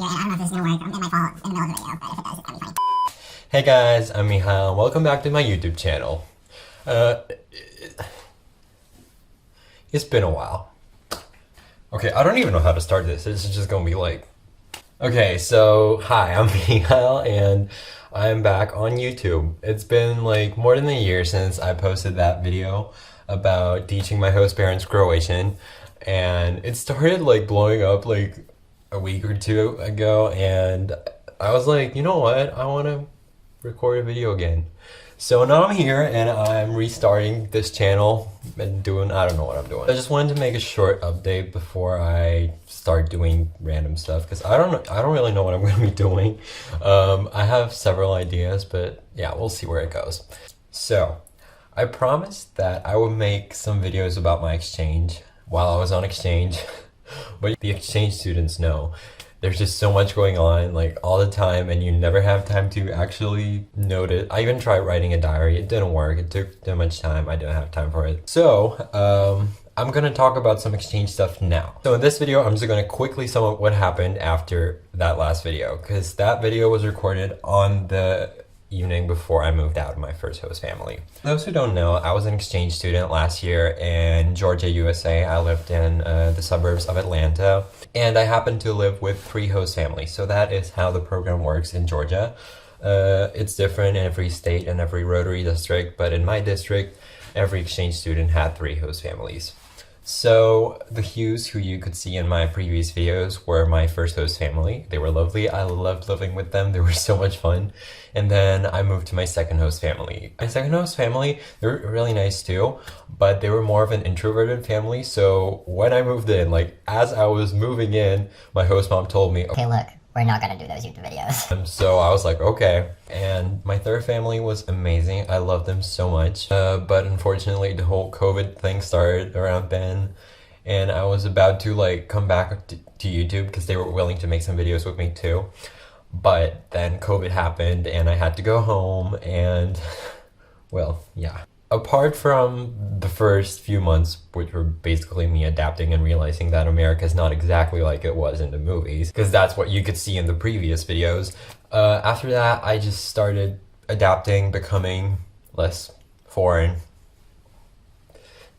here, and I don't know if this is gonna work. It might fall in the middle of the video, but if it does, it's gonna be funny. Hey guys, I'm Mihail. Welcome back to my YouTube channel. It's been a while. Okay, I don't even know how to start this. This is just gonna be like... Okay, so hi, I'm Mihail, and I'm back on YouTube. It's been like more than a year since I posted that video about teaching my host parents Croatian, and it started like blowing up like a week or two ago, and I was like, you know what, I want to record a video again. So now I'm here and I'm restarting this channel and doing, I don't know what I'm doing. I just wanted to make a short update before I start doing random stuff because I don't really know what I'm going to be doing. I have several ideas, but yeah, we'll see where it goes. So I promised that I would make some videos about my exchange while I was on exchange, but the exchange students know there's just so much going on like all the time and you never have time to actually note it. I even tried writing a diary. It didn't work. It took too much time. I didn't have time for it. So I'm gonna talk about some exchange stuff now. So in this video, I'm just gonna quickly sum up what happened after that last video because that video was recorded on the evening before I moved out of my first host family. For those who don't know, I was an exchange student last year in Georgia, USA. I lived in the suburbs of Atlanta, and I happened to live with 3 host families. So that is how the program works in Georgia. It's different in every state and every Rotary district, but in my district, every exchange student had 3 host families. So the Hughes, who you could see in my previous videos, were my first host family. They were lovely. I loved living with them. They were so much fun. And then I moved to my second host family. My second host family, they were really nice too, but they were more of an introverted family. So when I moved in, like as I was moving in, my host mom told me, Okay, look, we're not gonna do those YouTube videos. So I was like, okay. And my third family was amazing. I loved them so much. But unfortunately, the whole COVID thing started around then. And I was about to like come back to YouTube because they were willing to make some videos with me too. But then COVID happened and I had to go home and well, yeah. Apart from the first few months, which were basically me adapting and realizing that America is not exactly like it was in the movies, because that's what you could see in the previous videos. After that, I just started adapting, becoming less foreign.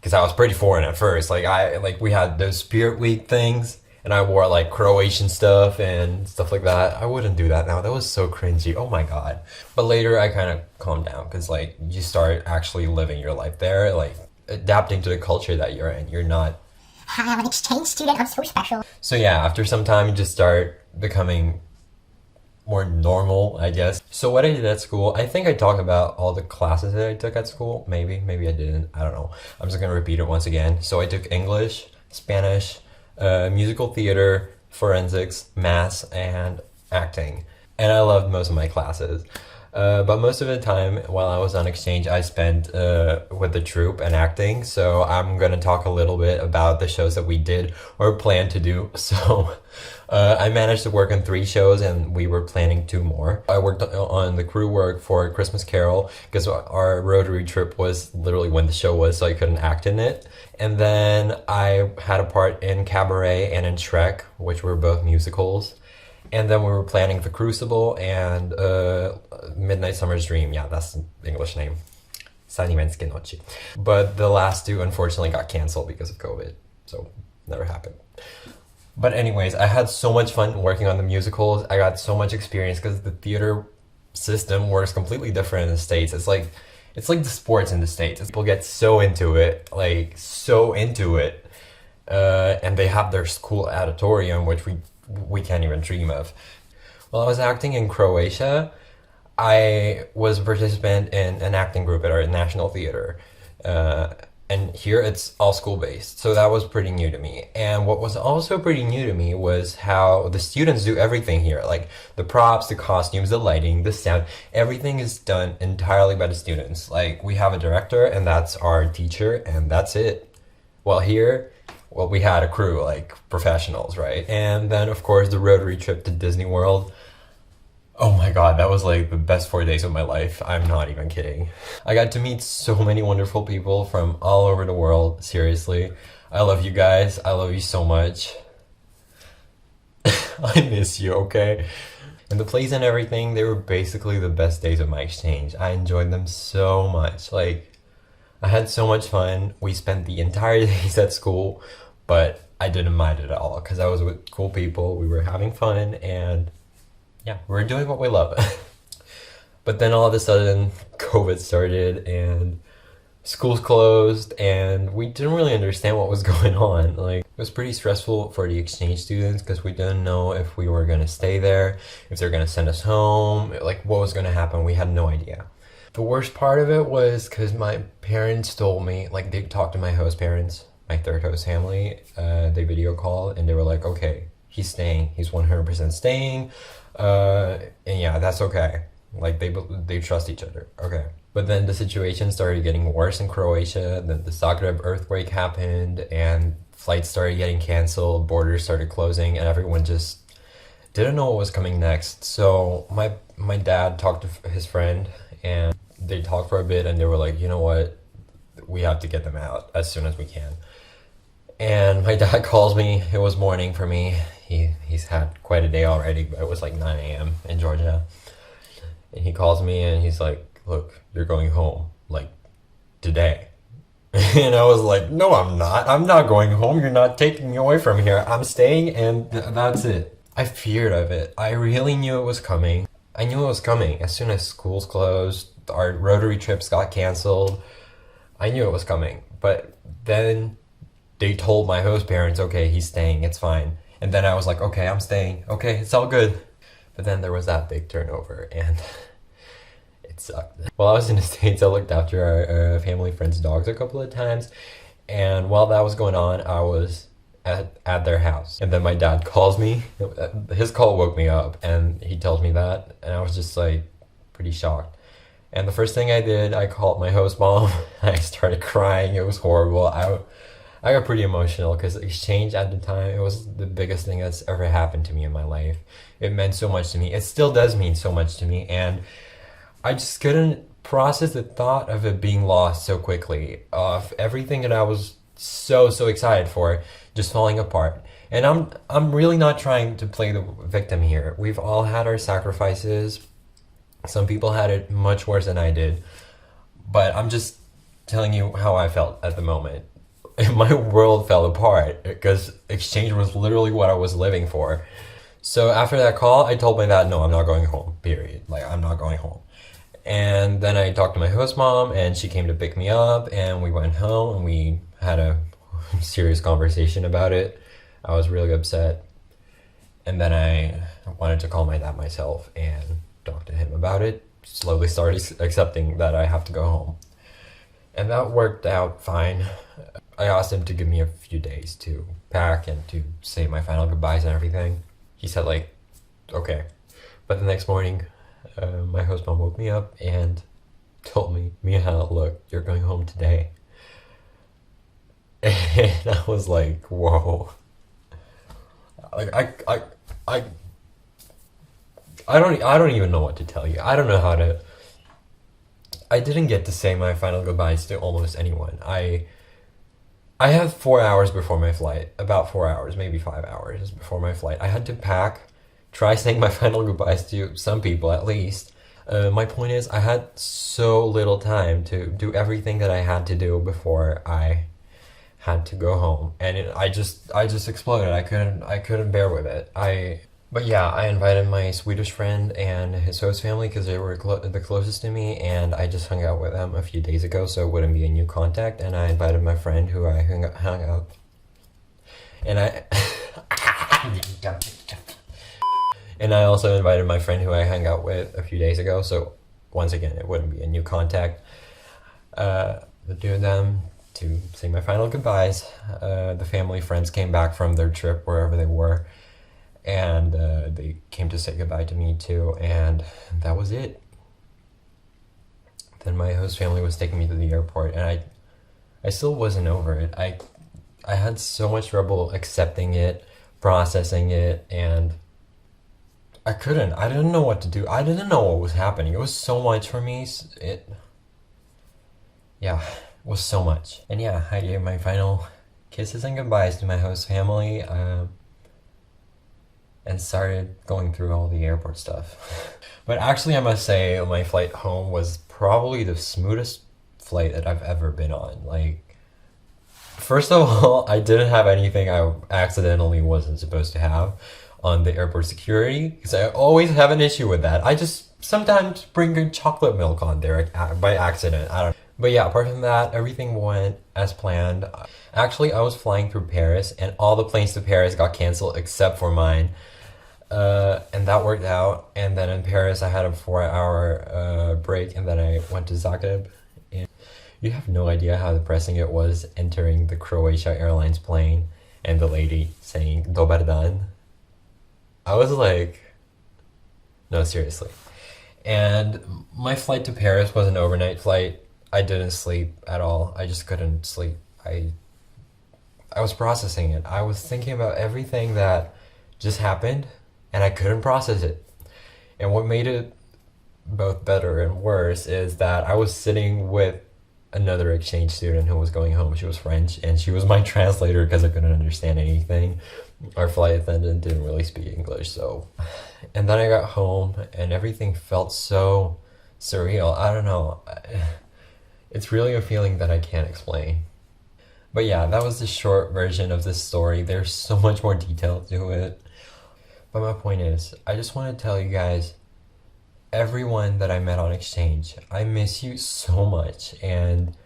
Because I was pretty foreign at first. Like we had those Spirit Week things, and I wore like Croatian stuff and stuff like that. I wouldn't do that now. That was so cringy. Oh my god. But later I kind of calmed down because like you start actually living your life there, like adapting to the culture that you're in. You're not... Hi, I'm an exchange student. I'm so special. So yeah, after some time you just start becoming more normal, I guess. So what I did at school, I think I talked about all the classes that I took at school. Maybe I didn't. I don't know. I'm just gonna repeat it once again. So I took English, Spanish, musical theater, forensics, maths, and acting. And I loved most of my classes. But most of the time while I was on exchange, I spent with the troupe and acting. So I'm gonna talk a little bit about the shows that we did or planned to do. So I managed to work on 3 shows and we were planning 2 more. I worked on the crew work for Christmas Carol because our Rotary trip was literally when the show was, so I couldn't act in it. And then I had a part in Cabaret and in Shrek, which were both musicals. And then we were planning The Crucible and Midnight Summer's Dream. Yeah, that's the English name. Sanivenske noci. But the last 2 unfortunately got canceled because of COVID. So never happened. But anyways, I had so much fun working on the musicals. I got so much experience because the theater system works completely different in the States. It's like the sports in the States. People get so into it, like so into it. And they have their school auditorium, which we can't even dream of. While I was acting in Croatia, I was a participant in an acting group at our National Theater. And here it's all school-based, so that was pretty new to me. And what was also pretty new to me was how the students do everything here. Like the props, the costumes, the lighting, the sound, everything is done entirely by the students. Like we have a director and that's our teacher and that's it. While here, well, we had a crew, like professionals, right? And then of course the Rotary trip to Disney World. Oh my god, that was like the best 4 days of my life. I'm not even kidding. I got to meet so many wonderful people from all over the world, seriously. I love you guys. I love you so much. I miss you, okay? And the plays and everything, they were basically the best days of my exchange. I enjoyed them so much. Like, I had so much fun. We spent the entire days at school, but I didn't mind it at all because I was with cool people. We were having fun, and yeah, we were doing what we love. But then all of a sudden, COVID started, and schools closed, and we didn't really understand what was going on. Like, it was pretty stressful for the exchange students because we didn't know if we were gonna stay there, if they're gonna send us home, like what was gonna happen. We had no idea. The worst part of it was because my parents told me, like, they talked to my host parents, my third host family, they video called, and they were like, okay, he's staying, he's 100% staying, and yeah, that's okay. Like, they trust each other, okay. But then the situation started getting worse in Croatia. Then the Zagreb earthquake happened, and flights started getting canceled, borders started closing, and everyone just didn't know what was coming next. So my dad talked to his friend, and they talked for a bit, and they were like, you know what, we have to get them out as soon as we can. And my dad calls me. It was morning for me. He's had quite a day already, but it was like 9 a.m. in Georgia. And he calls me, and he's like, look, you're going home, like, today. And I was like, no, I'm not. I'm not going home. You're not taking me away from here. I'm staying, and that's it. I feared of it. I really knew it was coming. I knew it was coming. As soon as schools closed, our Rotary trips got canceled. I knew it was coming. But then they told my host parents, okay, he's staying. It's fine. And then I was like, okay, I'm staying. Okay, it's all good. But then there was that big turnover, and it sucked. While I was in the States, I looked after our family friend's dogs a couple of times, and while that was going on, I was at their house. And then my dad calls me. His call woke me up, and he tells me that, and I was just like pretty shocked. And the first thing I did, I called my host mom. I started crying. It was horrible. I got pretty emotional because exchange at the time, it was the biggest thing that's ever happened to me in my life. It meant so much to me. It still does mean so much to me, and I just couldn't process the thought of it being lost so quickly, of everything that I was so excited for just falling apart. And I'm really not trying to play the victim here. We've all had our sacrifices. Some people had it much worse than I did. But I'm just telling you how I felt at the moment. My world fell apart because exchange was literally what I was living for. So after that call, I told my dad, no, I'm not going home, period. Like, I'm not going home. And then I talked to my host mom, and she came to pick me up, and we went home, and we had a serious conversation about it. I was really upset. And then I wanted to call my dad myself and talk to him about it. Slowly started accepting that I have to go home. And that worked out fine. I asked him to give me a few days to pack and to say my final goodbyes and everything. He said, like, okay. But the next morning, my host mom woke me up and told me, Miha, look, you're going home today. And I was like, whoa. Like, I don't even know what to tell you. I don't know how to. I didn't get to say my final goodbyes to almost anyone. I had 4 hours before my flight, about 4 hours, maybe 5 hours before my flight. I had to pack, try saying my final goodbyes to some people at least. My point is, I had so little time to do everything that I had to do before I had to go home, and I just exploded. I couldn't bear with it. But yeah, I invited my Swedish friend and his host family because they were the closest to me, and I just hung out with them a few days ago, so it wouldn't be a new contact. And I invited my friend who I hung out, and and I also invited my friend who I hung out with a few days ago, so once again, it wouldn't be a new contact. The two of them to say my final goodbyes. The family friends came back from their trip wherever they were, and they came to say goodbye to me too, and that was it. Then my host family was taking me to the airport, and I still wasn't over it. I had so much trouble accepting it, processing it, and I didn't know what to do. I didn't know what was happening. It was so much for me. It was so much. And yeah, I gave my final kisses and goodbyes to my host family. and started going through all the airport stuff. But actually, I must say my flight home was probably the smoothest flight that I've ever been on. Like, first of all, I didn't have anything I accidentally wasn't supposed to have on the airport security, because I always have an issue with that. I just sometimes bring chocolate milk on there by accident. I don't know. But yeah, apart from that, everything went as planned. Actually, I was flying through Paris, and all the planes to Paris got canceled except for mine. And that worked out. And then in Paris, I had a 4-hour break, and then I went to Zagreb. And you have no idea how depressing it was entering the Croatia Airlines plane and the lady saying "Dobar dan." I was like, no, seriously. And my flight to Paris was an overnight flight. I didn't sleep at all. I just couldn't sleep. I was processing it. I was thinking about everything that just happened, and I couldn't process it. And what made it both better and worse is that I was sitting with another exchange student who was going home. She was French, and she was my translator because I couldn't understand anything. Our flight attendant didn't really speak English, so... And then I got home, and everything felt so surreal. I don't know. It's really a feeling that I can't explain. But yeah, that was the short version of this story. There's so much more detail to it. But my point is, I just want to tell you guys, everyone that I met on exchange, I miss you so much. And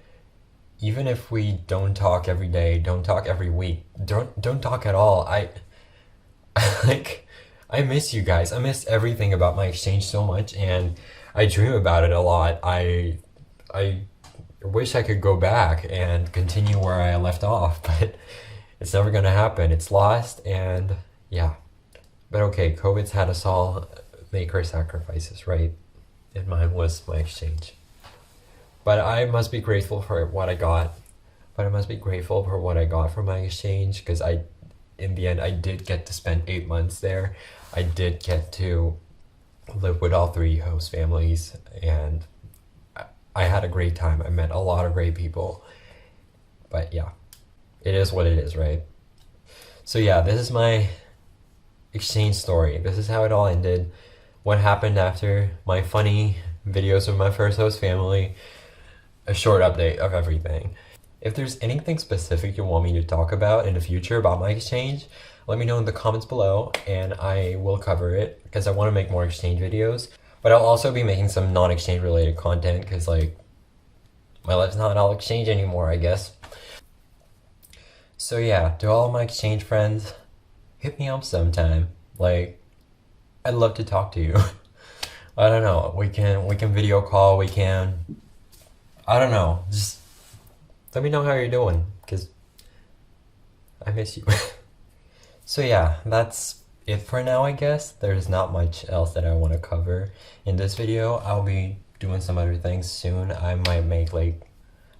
even if we don't talk every day, don't talk every week, don't talk at all, I miss you guys. I miss everything about my exchange so much, and I dream about it a lot. I wish I could go back and continue where I left off, but it's never gonna happen. It's lost, and yeah. But okay, COVID's had us all make our sacrifices, right? And mine was my exchange. But I must be grateful for what I got. But I must be grateful for what I got from my exchange, because in the end, I did get to spend 8 months there. I did get to live with all 3 host families, and I had a great time. I met a lot of great people. But yeah, it is what it is, right? So yeah, this is my exchange story. This is how it all ended. What happened after my funny videos of my first host family. A short update of everything. If there's anything specific you want me to talk about in the future about my exchange, let me know in the comments below, and I will cover it, because I want to make more exchange videos. But I'll also be making some non-exchange related content, because like, my life's not all exchange anymore, I guess. So yeah, to all my exchange friends, hit me up sometime. Like, I'd love to talk to you. I don't know, we can video call, I don't know, just let me know how you're doing, because I miss you. So yeah, that's it for now, I guess. There's not much else that I want to cover in this video. I'll be doing some other things soon. I might make like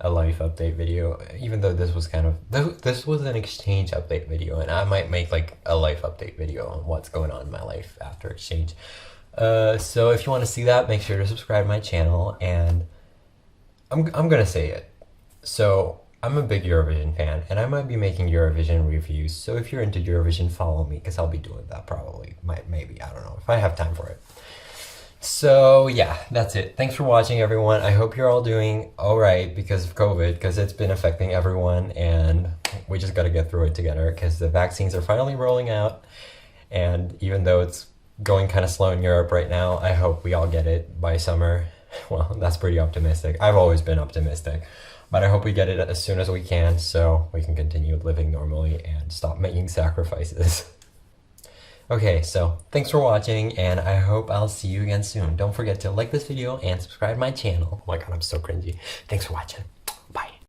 a life update video, even though this was this was an exchange update video, and I might make like a life update video on what's going on in my life after exchange. So if you want to see that, make sure to subscribe to my channel, and I'm gonna say it. So I'm a big Eurovision fan, and I might be making Eurovision reviews, so if you're into Eurovision, follow me, because I'll be doing that probably, maybe, I don't know, if I have time for it. So yeah, that's it. Thanks for watching, everyone. I hope you're all doing alright because of COVID, because it's been affecting everyone, and we just gotta get through it together, because the vaccines are finally rolling out, and even though it's going kind of slow in Europe right now, I hope we all get it by summer. Well, that's pretty optimistic. I've always been optimistic. But I hope we get it as soon as we can, so we can continue living normally and stop making sacrifices. Okay, so thanks for watching, and I hope I'll see you again soon. Don't forget to like this video and subscribe to my channel. Oh my god, I'm so cringy. Thanks for watching.